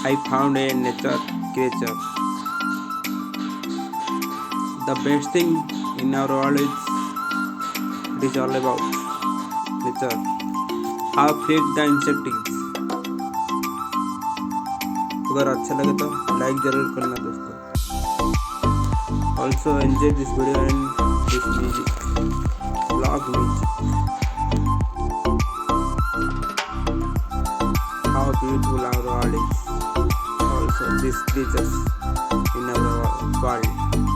I found a nature creature. The best thing in our world is it is all about nature. How fleet the insect is. अगर अच्छा लगे तो like जरूर करना दोस्तों. Also enjoy this video and this music, vlog music. How beautiful our world is. Also these creatures in our world.